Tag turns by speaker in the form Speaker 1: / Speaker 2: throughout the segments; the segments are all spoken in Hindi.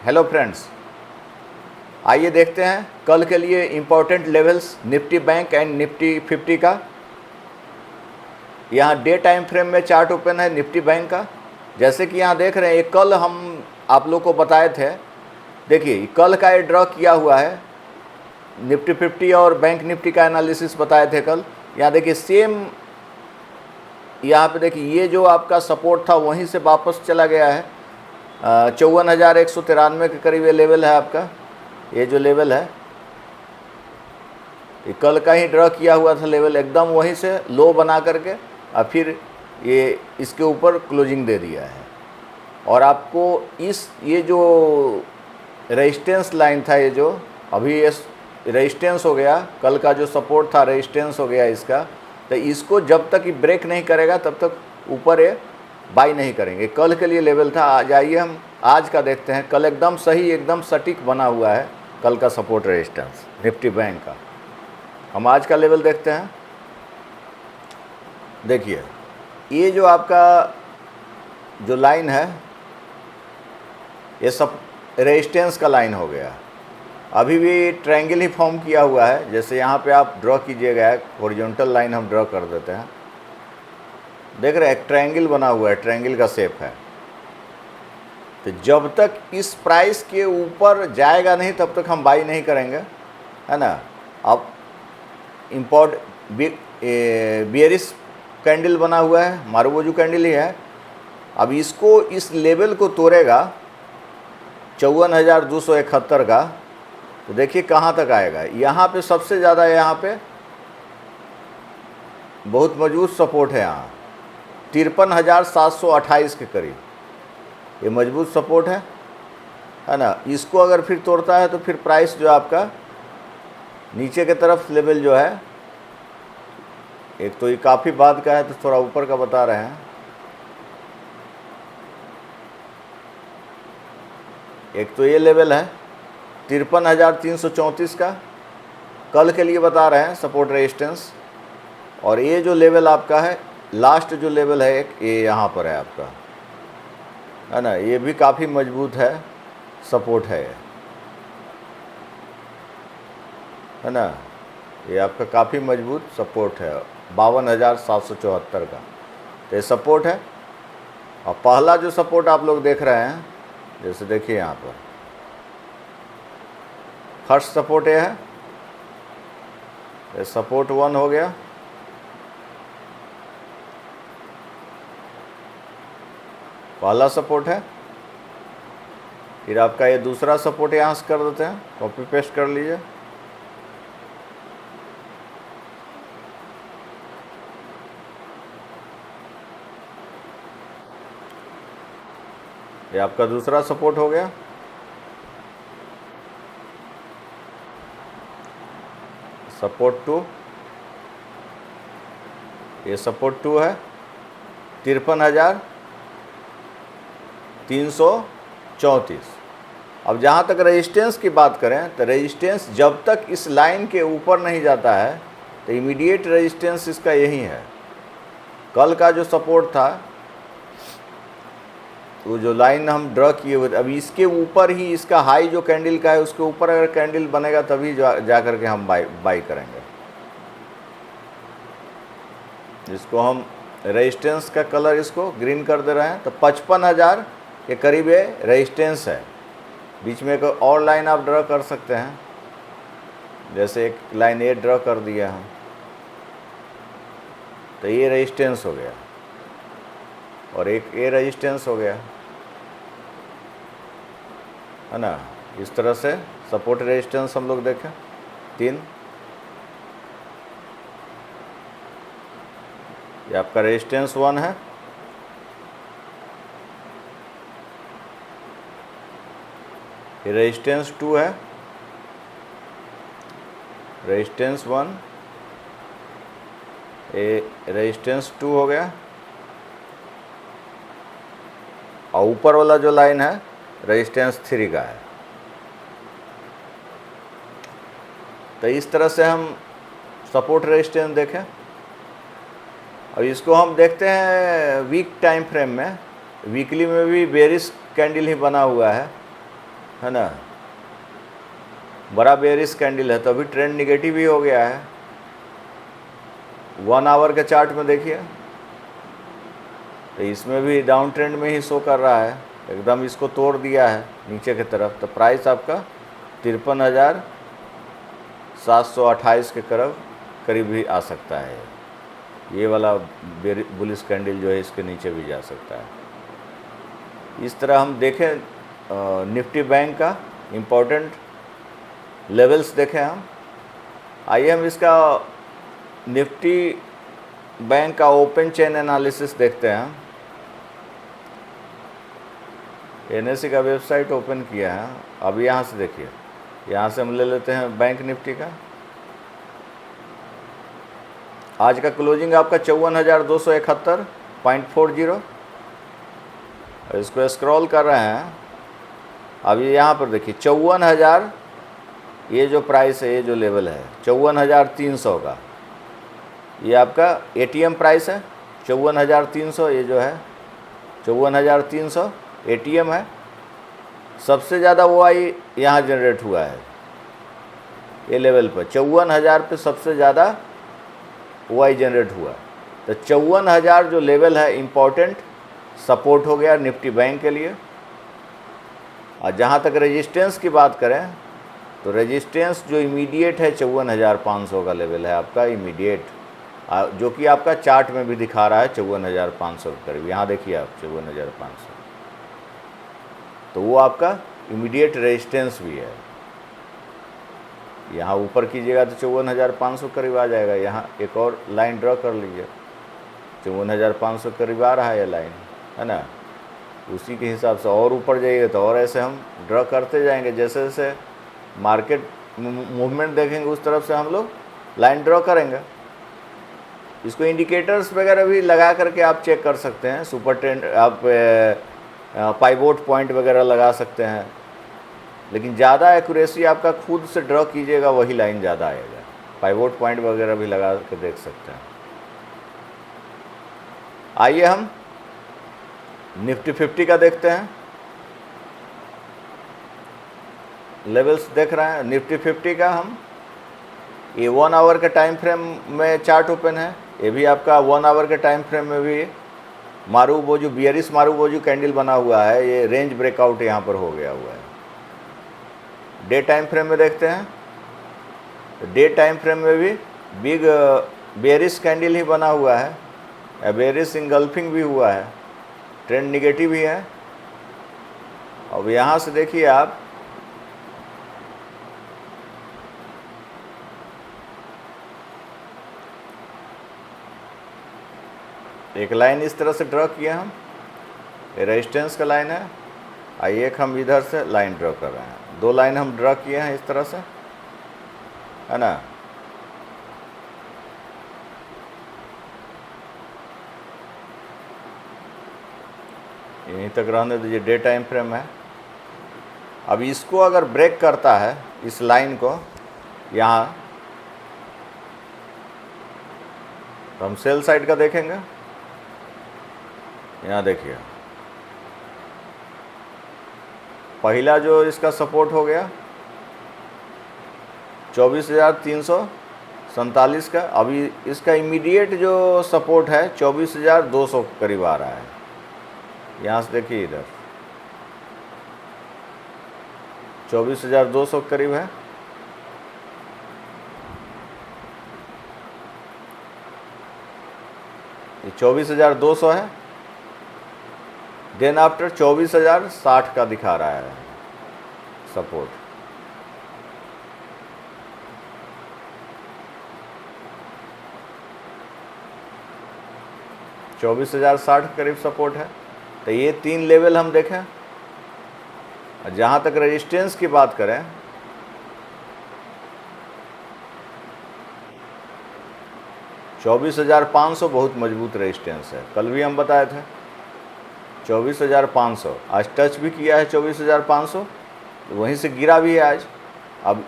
Speaker 1: हेलो फ्रेंड्स, आइए देखते हैं कल के लिए important levels Nifty bank and Nifty 50 का। यहाँ डे टाइम फ्रेम में चार्ट ओपन है निफ्टी बैंक का। जैसे कि यहाँ देख रहे हैं, ये कल हम आप लोग को बताए थे। देखिए कल का ये ड्रॉ किया हुआ है, निफ्टी 50 और बैंक निफ्टी का एनालिसिस बताए थे कल। यहाँ देखिए सेम, यहाँ पे देखिए ये जो आपका सपोर्ट था वहीं से वापस चला गया है। 54,193 के करीब ये लेवल है आपका। ये जो लेवल है ये कल का ही ड्रॉ किया हुआ था लेवल, एकदम वहीं से लो बना करके और फिर ये इसके ऊपर क्लोजिंग दे दिया है। और आपको ये जो रेजिस्टेंस लाइन था, ये जो अभी ये रेजिस्टेंस हो गया, कल का जो सपोर्ट था रेजिस्टेंस हो गया इसका। तो इसको जब तक ये ब्रेक नहीं करेगा तब तक ऊपर ये बाई नहीं करेंगे। कल के लिए लेवल था। आज आइए हम आज का देखते हैं। कल एकदम सही, एकदम सटीक बना हुआ है कल का सपोर्ट रेजिस्टेंस निफ्टी बैंक का। हम आज का लेवल देखते हैं। देखिए ये जो आपका जो लाइन है ये सब रेजिस्टेंस का लाइन हो गया। अभी भी ट्रायंगल ही फॉर्म किया हुआ है। जैसे यहाँ पे आप ड्रॉ कीजिएगा, हॉरिजॉन्टल लाइन हम ड्रॉ कर देते हैं। देख रहे हैं एक ट्रायंगल बना हुआ है, ट्रायंगल का शेप है। तो जब तक इस प्राइस के ऊपर जाएगा नहीं तब तक हम बाई नहीं करेंगे, है ना। अब बियरिश कैंडल बना हुआ है, मारुबोजू कैंडल ही है। अब इसको इस लेवल को तोड़ेगा 54,271 का, तो देखिए कहाँ तक आएगा। यहाँ पे सबसे ज़्यादा, यहाँ पे बहुत मजबूत सपोर्ट है। यहाँ 53,728 के करीब ये मजबूत सपोर्ट है ना। इसको अगर फिर तोड़ता है तो फिर प्राइस जो आपका नीचे के तरफ लेवल जो है, एक तो ये काफ़ी बाद का है तो थोड़ा ऊपर का बता रहे हैं। एक तो ये लेवल है 53,334 का, कल के लिए बता रहे हैं सपोर्ट रेजिस्टेंस। और ये जो लेवल आपका है, लास्ट जो लेवल है एक, ये यहाँ पर है आपका, है ना। ये भी काफ़ी मजबूत है, सपोर्ट है ना। ये आपका काफ़ी मजबूत सपोर्ट है 52,774 का, तो ये सपोर्ट है। और पहला जो सपोर्ट आप लोग देख रहे हैं, जैसे देखिए यहाँ पर फर्स्ट सपोर्ट ये है, ये सपोर्ट 1 हो गया। पहला सपोर्ट है। फिर आपका ये दूसरा सपोर्ट यहाँ से कर देते हैं, कॉपी पेस्ट कर लीजिए। ये आपका दूसरा सपोर्ट हो गया। सपोर्ट 2, ये सपोर्ट 2 है 53,334। अब जहाँ तक रेजिस्टेंस की बात करें तो रेजिस्टेंस जब तक इस लाइन के ऊपर नहीं जाता है तो इमीडिएट रेजिस्टेंस इसका यही है। कल का जो सपोर्ट था, वो जो लाइन हम ड्रॉ किए हुए थे, अभी इसके ऊपर ही इसका हाई जो कैंडल का है उसके ऊपर अगर कैंडल बनेगा तभी जा करके हम बाई करेंगे। जिसको हम रेजिस्टेंस का कलर इसको ग्रीन कर दे रहे हैं। तो 55,000 के करीब ये रेजिस्टेंस है। बीच में एक और लाइन आप ड्रॉ कर सकते हैं, जैसे एक लाइन ये ड्रॉ कर दिया हम, तो ये रेजिस्टेंस हो गया और एक ये रेजिस्टेंस हो गया, है ना। इस तरह से सपोर्ट रेजिस्टेंस हम लोग देखें 3। ये आपका रेजिस्टेंस 1 है। ये रेजिस्टेंस 2 है, रेजिस्टेंस 1, ये रेजिस्टेंस 2 हो गया। और ऊपर वाला जो लाइन है रेजिस्टेंस 3 का है। तो इस तरह से हम सपोर्ट रेजिस्टेंस देखें। अब इसको हम देखते हैं वीक टाइम फ्रेम में। वीकली में भी बेरिश कैंडल ही बना हुआ है। है ना, बड़ा बेयरिश कैंडल है, तो अभी ट्रेंड निगेटिव ही हो गया है। 1 आवर के चार्ट में देखिए, तो इसमें भी डाउन ट्रेंड में ही शो कर रहा है, एकदम इसको तोड़ दिया है नीचे की तरफ। तो प्राइस आपका 53,728 के करीब भी आ सकता है। ये वाला बुलिश कैंडल जो है इसके नीचे भी जा सकता है। इस तरह हम देखें निफ्टी बैंक का इम्पोर्टेंट लेवल्स देखें हम। आइए हम इसका निफ्टी बैंक का ओपन चेन एनालिसिस देखते हैं। एनएससी का वेबसाइट ओपन किया है। अब यहाँ से देखिए, यहाँ से हम ले लेते हैं बैंक निफ्टी का। आज का क्लोजिंग आपका 54,271.40। इसको स्क्रॉल कर रहे हैं। अब ये यहाँ पर देखिए 54,000, ये जो प्राइस है, ये जो लेवल है 54,300 का, ये आपका एटीएम प्राइस है 54,300। ये जो है 54,300 एटीएम है। सबसे ज़्यादा OI यहाँ जनरेट हुआ है ये लेवल पर। 54,000 पे सबसे ज़्यादा OI जनरेट हुआ। तो 54,000 जो लेवल है इम्पॉर्टेंट सपोर्ट हो गया निफ्टी बैंक के लिए। और जहाँ तक रेजिस्टेंस की बात करें तो रेजिस्टेंस जो इमीडिएट है 54,500 का लेवल है आपका इमीडिएट, जो कि आपका चार्ट में भी दिखा रहा है 54,500 के करीब। यहाँ देखिए आप 54,500, तो वो आपका इमीडिएट रेजिस्टेंस भी है। यहाँ ऊपर कीजिएगा तो 54,500 करीब आ जाएगा। यहाँ एक और लाइन ड्रॉ कर लीजिए, 54,500 करीब आ रहा है ये लाइन, है ना। उसी के हिसाब से और ऊपर जाइए तो और ऐसे हम ड्रॉ करते जाएंगे। जैसे जैसे मार्केट मूवमेंट देखेंगे उस तरफ से हम लोग लाइन ड्रॉ करेंगे। इसको इंडिकेटर्स वगैरह भी लगा करके आप चेक कर सकते हैं। सुपर ट्रेंड आप पाइवोट पॉइंट वगैरह लगा सकते हैं, लेकिन ज़्यादा एक्यूरेसी आपका खुद से ड्रॉ कीजिएगा वही लाइन ज़्यादा आएगा। पाइवोट पॉइंट वगैरह भी लगा के देख सकते हैं। आइए हम निफ्टी 50 का देखते हैं। लेवल्स देख रहे हैं निफ्टी 50 का हम। ये 1 आवर के टाइम फ्रेम में चार्ट ओपन है। ये भी आपका 1 आवर के टाइम फ्रेम में भी मारूबोजू बियरिश मारूबोजू कैंडल बना हुआ है। ये रेंज ब्रेकआउट यहाँ पर हो गया हुआ है। डे टाइम फ्रेम में देखते हैं तो डे टाइम फ्रेम में भी बिग बेयरिश कैंडल ही बना हुआ है। बेयरिश इंगल्फिंग भी हुआ है, ट्रेंड निगेटिव ही है। अब यहाँ से देखिए आप, एक लाइन इस तरह से ड्रॉ किए हम, ये रेजिस्टेंस का लाइन है। आइए एक हम इधर से लाइन ड्रॉ कर रहे हैं। 2 लाइन हम ड्रॉ किए हैं इस तरह से, है ना। यहीं तक रहने दीजिए, डे टाइम फ्रेम है। अब इसको अगर ब्रेक करता है इस लाइन को यहाँ, तो हम सेल साइड का देखेंगे। यहाँ देखिए पहला जो इसका सपोर्ट हो गया 24,347 का। अभी इसका इमीडिएट जो सपोर्ट है 24,200 के करीब आ रहा है। यहाँ से देखिए इधर 24,200 के करीब है। ये 24,200 है। देन आफ्टर 24,060 का दिखा रहा है सपोर्ट। $24,060 के करीब सपोर्ट है। तो ये 3 लेवल हम देखें। जहाँ तक रेजिस्टेंस की बात करें, $24,500 बहुत मजबूत रेजिस्टेंस है। कल भी हम बताए थे 24,500। आज टच भी किया है 24,500, वहीं से गिरा भी है आज। अब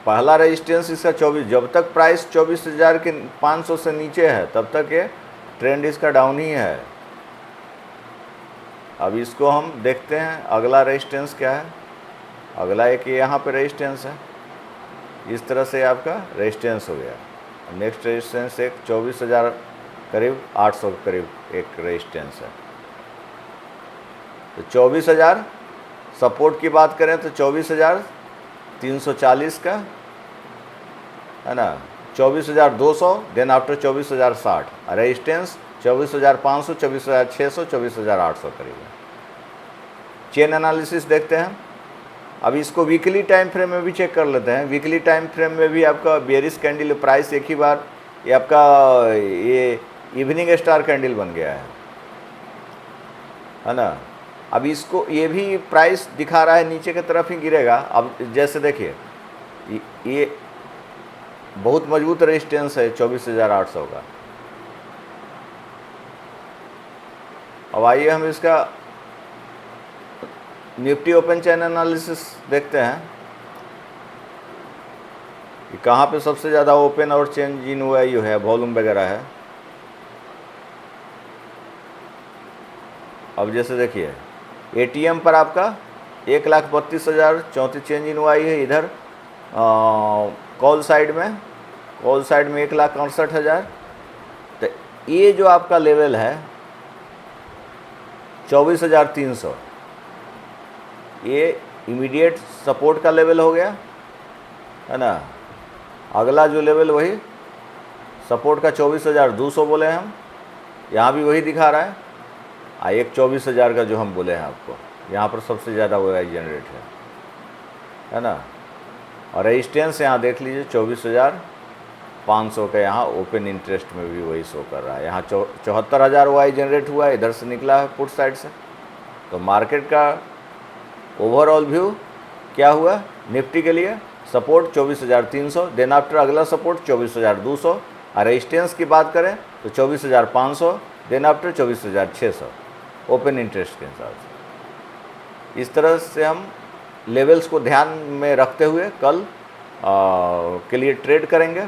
Speaker 1: पहला रेजिस्टेंस इसका 24, जब तक प्राइस 24,500 से नीचे है तब तक ये ट्रेंड इसका डाउन ही है। अब इसको हम देखते हैं अगला रेजिस्टेंस क्या है। अगला एक यहाँ पे रेजिस्टेंस है, इस तरह से आपका रेजिस्टेंस हो गया। नेक्स्ट रेजिस्टेंस एक 24,000 करीब 800 के करीब एक रेजिस्टेंस है। तो 24,000 सपोर्ट की बात करें तो 24,340 का है ना, 24,200, देन आफ्टर 24,060, रेजिस्टेंस 24,500, 24,600, 24,800 करीब है। चेन एनालिसिस देखते हैं। अब इसको वीकली टाइम फ्रेम में भी चेक कर लेते हैं। वीकली टाइम फ्रेम में भी आपका बेयरिश कैंडल प्राइस एक ही बार ये आपका ये इवनिंग स्टार कैंडल बन गया है ना। अब इसको ये भी प्राइस दिखा रहा है नीचे की तरफ ही गिरेगा। अब जैसे देखिए ये बहुत मजबूत रेजिस्टेंस है 24,800 का। अब आइए हम इसका निफ्टी ओपन चैन एनालिसिस देखते हैं कि कहाँ पे सबसे ज़्यादा ओपन और चेंज इन हुआ ये है, वॉल्यूम वगैरह है। अब जैसे देखिए एटीएम पर आपका 1,32,034 चेंज इन हुआ है। इधर कॉल साइड में 1,61,60,000। तो ये जो आपका लेवल है 24,300, ये इमीडिएट सपोर्ट का लेवल हो गया है ना। अगला जो लेवल वही सपोर्ट का 24,200 बोले हैं हम, यहाँ भी वही दिखा रहा है। एक 24,000 का जो हम बोले हैं आपको, यहाँ पर सबसे ज़्यादा वो जनरेट है ना। और रेजिस्टेंस यहाँ देख लीजिए 24,500 का, यहाँ ओपन इंटरेस्ट में भी वही शो कर रहा है। यहाँ 74,000 वाई जनरेट हुआ है, इधर से निकला है पुट साइड से। तो मार्केट का ओवरऑल व्यू क्या हुआ, निफ्टी के लिए सपोर्ट 24,300, देन आफ्टर अगला सपोर्ट 24,200, और रेजिस्टेंस की बात करें तो 24,500, देन आफ्टर 24,600 ओपन इंटरेस्ट के हिसाब से। इस तरह से हम लेवल्स को ध्यान में रखते हुए कल के लिए ट्रेड करेंगे।